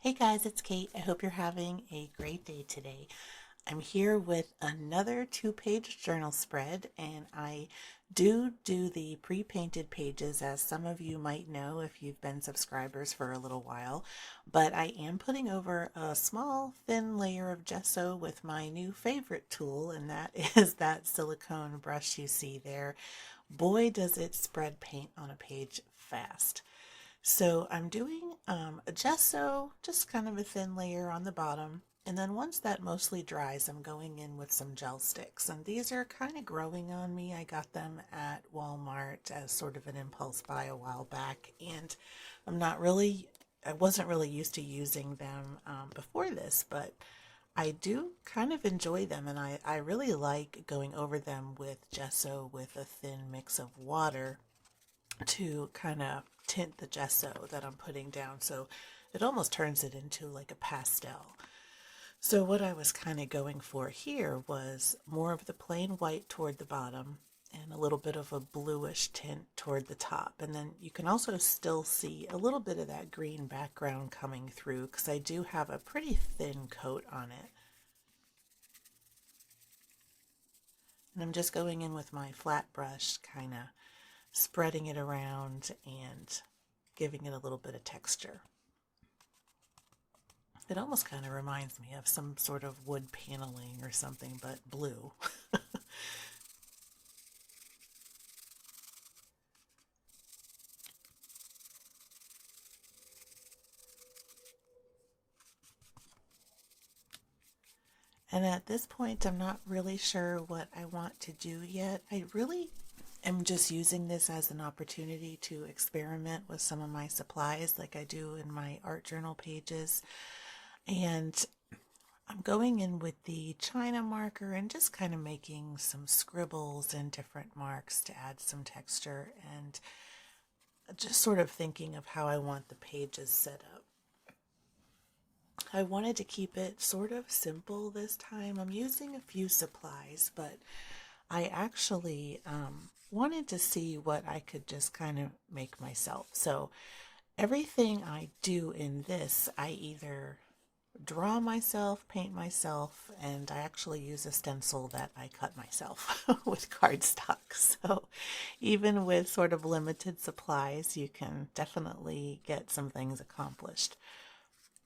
Hey guys, it's Kate. I hope you're having a great day today. I'm here with another two-page journal spread, and I do the pre-painted pages, as some of you might know if you've been subscribers for a little while, but I am putting over a small thin layer of gesso with my new favorite tool, and that is that silicone brush you see there. Boy, does it spread paint on a page fast. So I'm doing a gesso, just kind of a thin layer on the bottom. And then once that mostly dries, I'm going in with some gel sticks. And these are kind of growing on me. I got them at Walmart as sort of an impulse buy a while back. And I wasn't really used to using them before this, but I do kind of enjoy them. And I really like going over them with gesso with a thin mix of water to kind of tint the gesso that I'm putting down, so it almost turns it into like a pastel. So what I was kind of going for here was more of the plain white toward the bottom and a little bit of a bluish tint toward the top. And then you can also still see a little bit of that green background coming through because I do have a pretty thin coat on it. And I'm just going in with my flat brush, kind of spreading it around and giving it a little bit of texture. It almost kind of reminds me of some sort of wood paneling or something, but blue. And at this point, I'm not really sure what I want to do yet. I really am just using this as an opportunity to experiment with some of my supplies like I do in my art journal pages. And I'm going in with the China marker and just kind of making some scribbles and different marks to add some texture, and just sort of thinking of how I want the pages set up. I wanted to keep it sort of simple this time. I'm using a few supplies, but I actually wanted to see what I could just kind of make myself. So everything I do in this, I either draw myself, paint myself, and I actually use a stencil that I cut myself with cardstock. So even with sort of limited supplies, you can definitely get some things accomplished.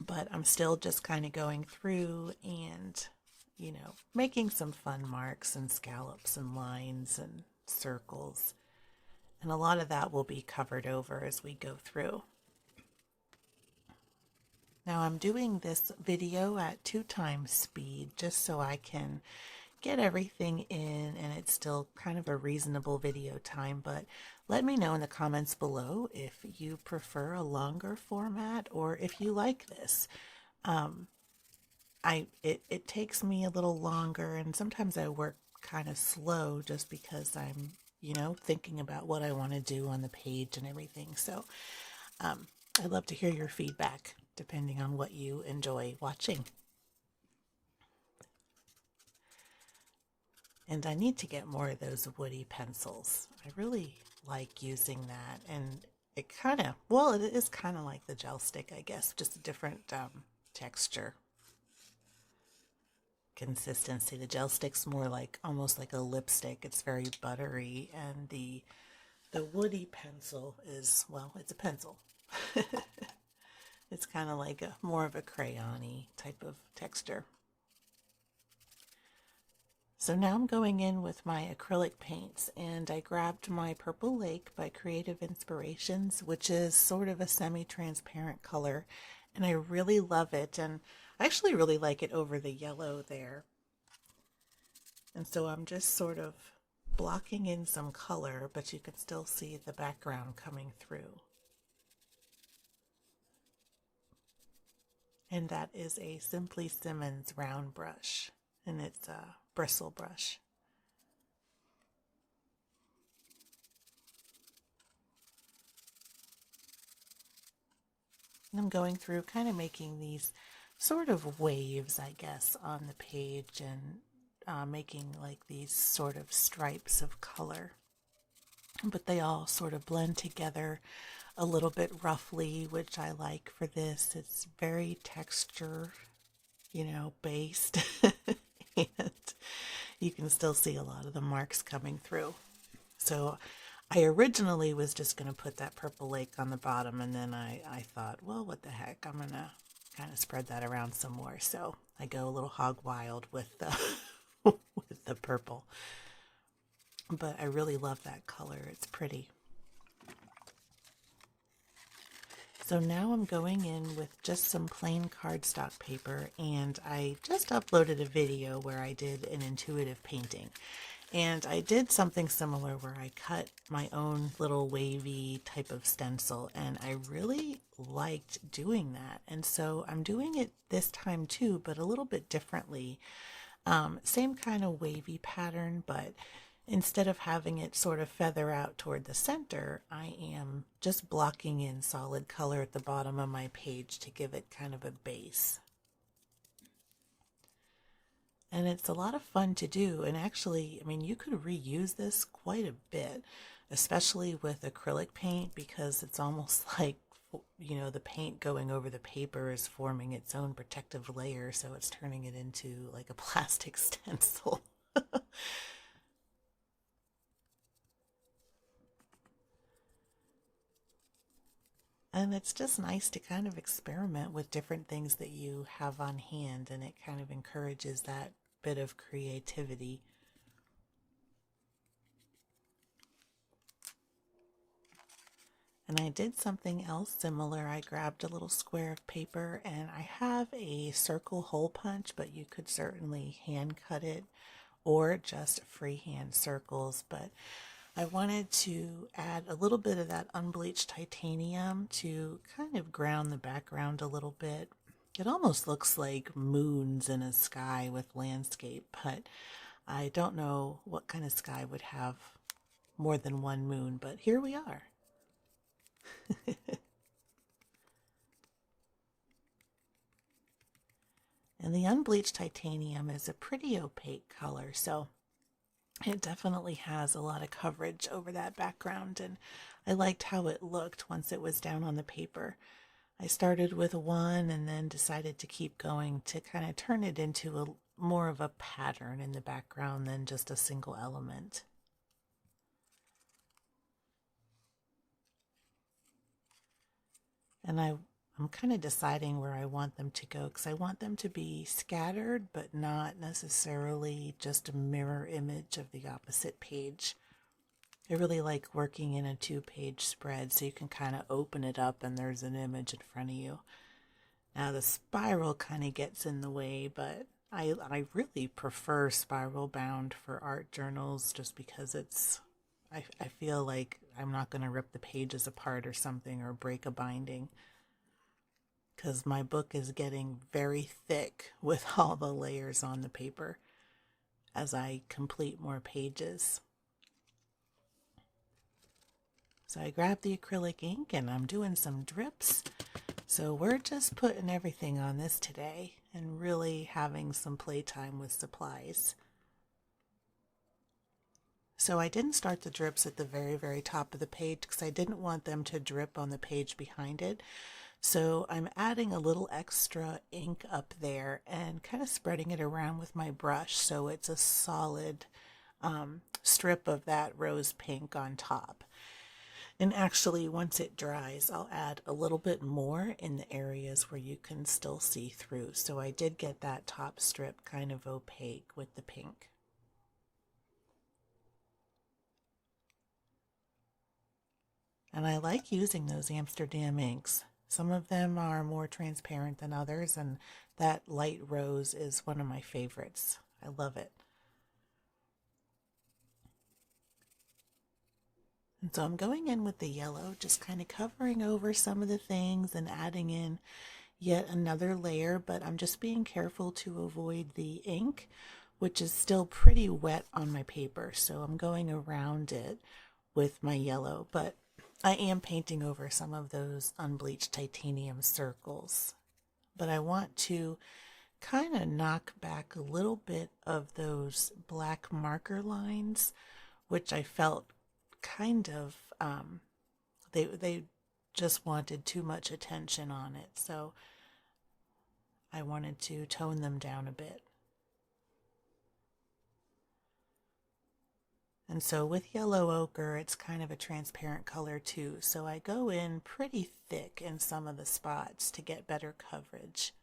But I'm still just kind of going through and, making some fun marks and scallops and lines and circles. And a lot of that will be covered over as we go through. Now I'm doing this video at 2 times speed just so I can get everything in and it's still kind of a reasonable video time, but let me know in the comments below if you prefer a longer format or if you like this. It takes me a little longer, and sometimes I work kind of slow just because I'm, thinking about what I want to do on the page and everything. So I'd love to hear your feedback depending on what you enjoy watching. And I need to get more of those woody pencils. I really like using that, and it kind of, well, it is kind of like the gel stick, I guess, just a different texture consistency. The gel stick's more like almost like a lipstick. It's very buttery, and the woody pencil is, well, it's a pencil. It's kind of like a more of a crayon-y type of texture. So now I'm going in with my acrylic paints, and I grabbed my Purple Lake by Creative Inspirations, which is sort of a semi-transparent color, and I really love it, and I actually really like it over the yellow there. And so I'm just sort of blocking in some color, but you can still see the background coming through. And that is a Simply Simmons round brush, and it's a bristle brush. And I'm going through kind of making these sort of waves, I guess, on the page, and making like these sort of stripes of color. But they all sort of blend together a little bit roughly, which I like for this. It's very texture, based. And you can still see a lot of the marks coming through. So I originally was just going to put that purple lake on the bottom, and then I thought, well, what the heck, I'm going to kind of spread that around some more. So I go a little hog wild with the with the purple. But I really love that color. It's pretty. So now I'm going in with just some plain cardstock paper, and I just uploaded a video where I did an intuitive painting. And I did something similar where I cut my own little wavy type of stencil, and I really liked doing that. And so I'm doing it this time too, but a little bit differently. Same kind of wavy pattern, but instead of having it sort of feather out toward the center, I am just blocking in solid color at the bottom of my page to give it kind of a base. And it's a lot of fun to do. And actually, I mean, you could reuse this quite a bit, especially with acrylic paint, because it's almost like, the paint going over the paper is forming its own protective layer, so it's turning it into like a plastic stencil. And it's just nice to kind of experiment with different things that you have on hand, and it kind of encourages that bit of creativity. And I did something else similar. I grabbed a little square of paper, and I have a circle hole punch, but you could certainly hand cut it or just freehand circles. But I wanted to add a little bit of that unbleached titanium to kind of ground the background a little bit. It almost looks like moons in a sky with landscape, but I don't know what kind of sky would have more than one moon, but here we are. And the unbleached titanium is a pretty opaque color, so it definitely has a lot of coverage over that background, and I liked how it looked once it was down on the paper. I started with one and then decided to keep going to kind of turn it into a more of a pattern in the background than just a single element. And I'm kind of deciding where I want them to go, because I want them to be scattered, but not necessarily just a mirror image of the opposite page. I really like working in a 2-page spread, so you can kind of open it up and there's an image in front of you. Now the spiral kind of gets in the way, but I really prefer spiral bound for art journals, just because I feel like I'm not going to rip the pages apart or something, or break a binding, because my book is getting very thick with all the layers on the paper as I complete more pages. So I grabbed the acrylic ink and I'm doing some drips. So we're just putting everything on this today and really having some playtime with supplies. So I didn't start the drips at the very, very top of the page because I didn't want them to drip on the page behind it. So I'm adding a little extra ink up there and kind of spreading it around with my brush so it's a solid strip of that rose pink on top. And actually, once it dries, I'll add a little bit more in the areas where you can still see through. So I did get that top strip kind of opaque with the pink. And I like using those Amsterdam inks. Some of them are more transparent than others, and that light rose is one of my favorites. I love it. And so I'm going in with the yellow, just kind of covering over some of the things and adding in yet another layer, but I'm just being careful to avoid the ink, which is still pretty wet on my paper. So I'm going around it with my yellow, but I am painting over some of those unbleached titanium circles. But I want to kind of knock back a little bit of those black marker lines, which I felt kind of they just wanted too much attention on it, so I wanted to tone them down a bit. And so with yellow ochre, it's kind of a transparent color too, so I go in pretty thick in some of the spots to get better coverage.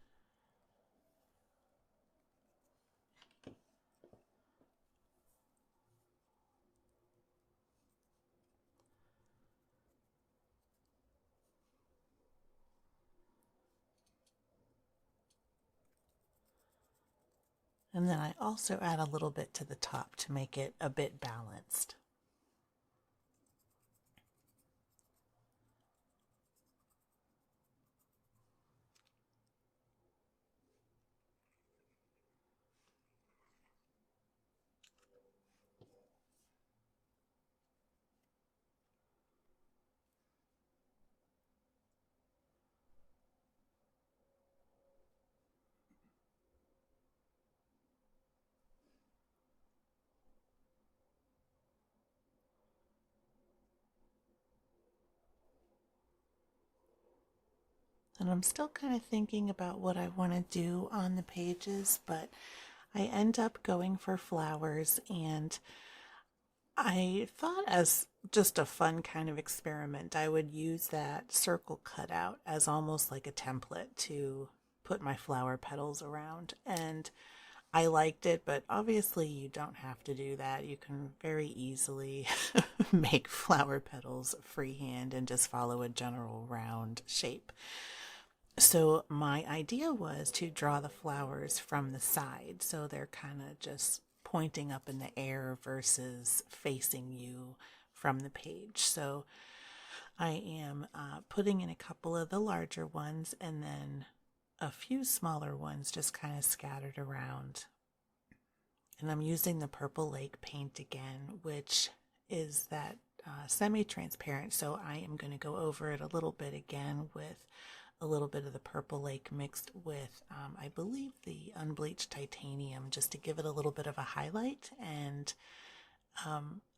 And then I also add a little bit to the top to make it a bit balanced. And I'm still kind of thinking about what I want to do on the pages, but I end up going for flowers, and I thought as just a fun kind of experiment, I would use that circle cutout as almost like a template to put my flower petals around. And I liked it, but obviously you don't have to do that. You can very easily make flower petals freehand and just follow a general round shape. So my idea was to draw the flowers from the side, so they're kind of just pointing up in the air versus facing you from the page. So I am putting in a couple of the larger ones and then a few smaller ones just kind of scattered around. And I'm using the Purple Lake paint again, which is that semi-transparent, so I am going to go over it a little bit again with a little bit of the Purple Lake mixed with, I believe, the unbleached titanium, just to give it a little bit of a highlight and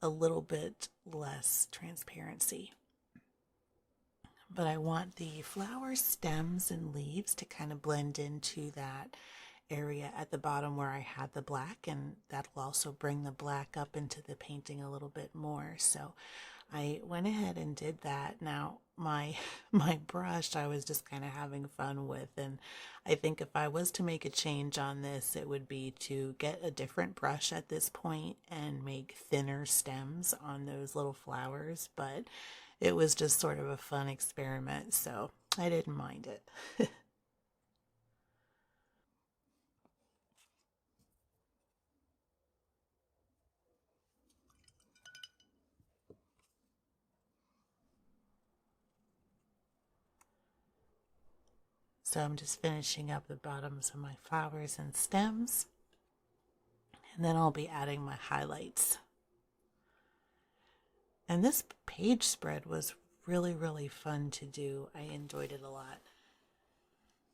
a little bit less transparency. But I want the flower stems and leaves to kind of blend into that area at the bottom where I had the black, and that'll also bring the black up into the painting a little bit more. So I went ahead and did that. Now my brush I was just kind of having fun with, and I think if I was to make a change on this, it would be to get a different brush at this point and make thinner stems on those little flowers, but it was just sort of a fun experiment, so I didn't mind it. So I'm just finishing up the bottoms of my flowers and stems, and then I'll be adding my highlights. And this page spread was really fun to do. I enjoyed it a lot.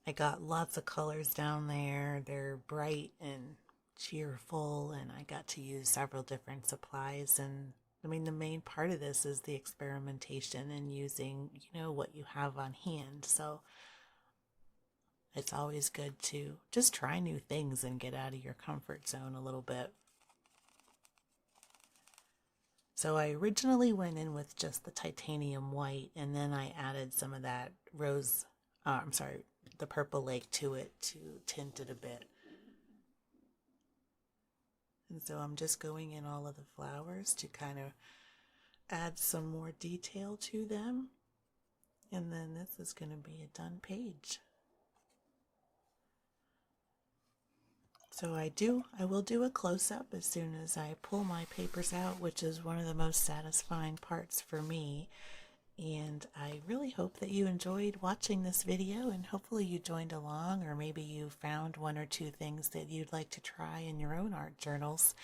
I got lots of colors down there. They're bright and cheerful, and I got to use several different supplies. And I mean, the main part of this is the experimentation and using, what you have on hand. So it's always good to just try new things and get out of your comfort zone a little bit. So I originally went in with just the titanium white, and then I added some of that the Purple Lake to it to tint it a bit. And so I'm just going in all of the flowers to kind of add some more detail to them. And then this is going to be a done page. So I will do a close-up as soon as I pull my papers out, which is one of the most satisfying parts for me. And I really hope that you enjoyed watching this video, and hopefully you joined along, or maybe you found one or two things that you'd like to try in your own art journals.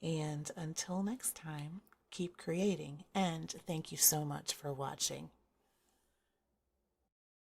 And until next time, keep creating, and thank you so much for watching.